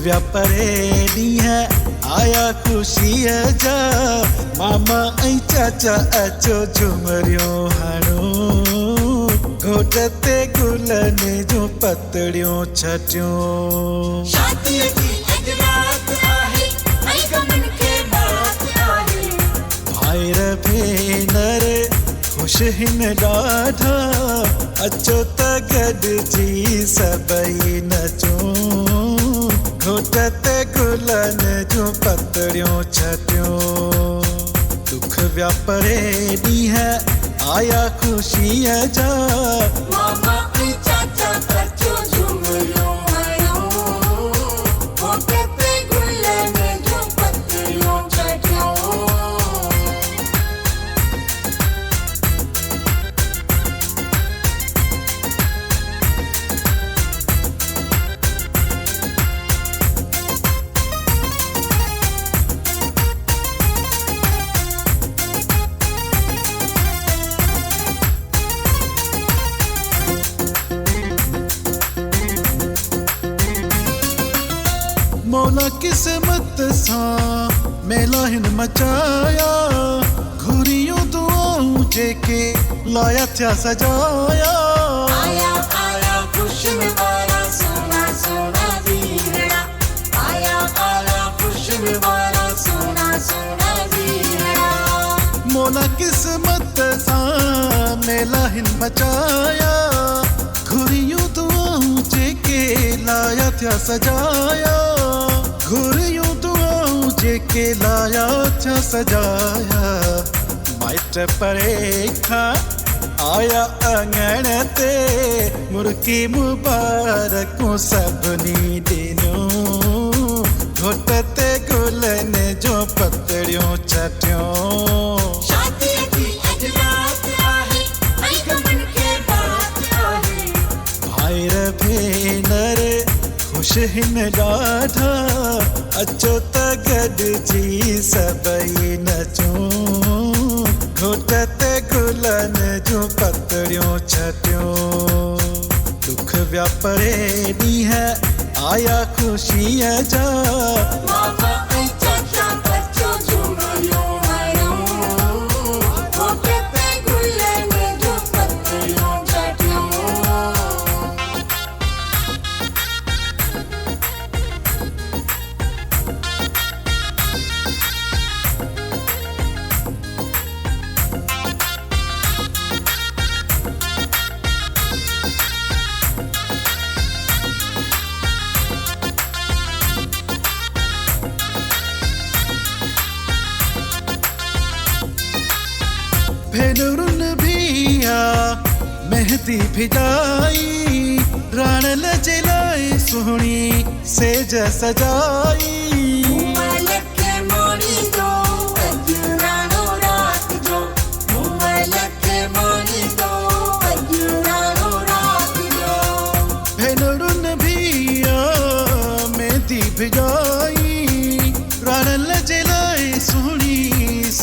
व्यापारे ॾींहुं आया ख़ुशीअ जा मामा ऐं चाचा अचो झुमरियूं हणो घोट ते गुलनि जूं पतड़ियूं छटियूं। शादीअ जी अॼु रात आहे ऐं गमन खे बात आहे। भाइर भेनर ख़ुशि हिन ॾाढा अचो त गॾिजी सभई नचूं घोट ते गुलनि जूं पतड़ियूं छटियूं। दुख व्यापारे ॾींहुं आया ख़ुशीअ जा मामा ऐं चाचा अचो झुमरियूं हणो घोट ते गुलनि जूं पतड़ियूं छटियूं। मौला किस्मत सां मेला हिन मचाया घुरियूं दुआऊं जेके लाया थिया सजाया। आया आया खुशन वारा सोना सोना वीरड़ा आया आया खुशन वारा सोना सोना वीरड़ा। मौला किस्मत सां मेला हिन मचाया घुरियूं दुआऊं जेके लाया थिया सजाया घुरियूं दुआऊं जेके लाया थिया सजाया। माइट परे खां आया अंगण ते मुर्की मुबारकूं सभिनी ॾिनियूं घोट ते गुलनि जूं पतड़ियूं छटियूं। शादीअ जी अॼु रात आहे ऐं गमन खे बात आहे। भाइर भेनर ख़ुशि हिन ॾाढा अचो त गॾिजी सभई नचूं घोट ते गुलनि जूं पतड़ियूं छटियूं। दुख व्यापारे ॾींहुं आया ख़ुशीअ जा मामा ऐं चाचा अचो झुमरियूं हणो घोट ते गुलनि जूं पतड़ियूं छटियूं। भेनरुनि भी मेहंदी भिजाई राण जे लाइ सुहिणी सेज सजाई। मूमल खे मोड़ींदो अॼु राणो रात जो मूमल खे मोड़ींदो अॼु राणो रात जो। भेनरुनि भी मेहंदी भिजाई राण जे लाइ सुहिणी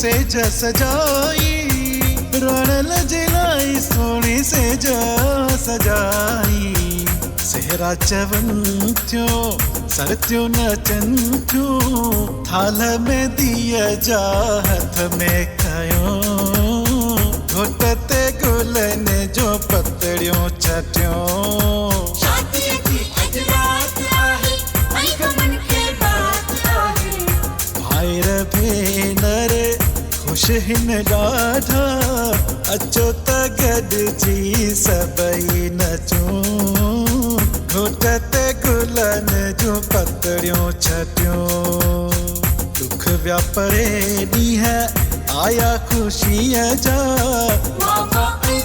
सेज सजाई राण जे लाइ सुहिणी सेज सजाई। सेहरा चवनि थियूं सरतियूं नचनि थियूं थाल में दीअ जा हथ में खयो घोट ते गुलनि जूं पतड़ियूं छटियूं। शादीअ जी अॼु रात आहे ऐं गमन खे बात आहे। भाइर भेनर ख़ुशि हिन ॾाढा अचो त गॾिजी सभई नचूं घोट ते गुलनि जूं पतड़ियूं छटियूं। दुख व्यापारे ॾींहुं आया ख़ुशीअ जा मामा ऐं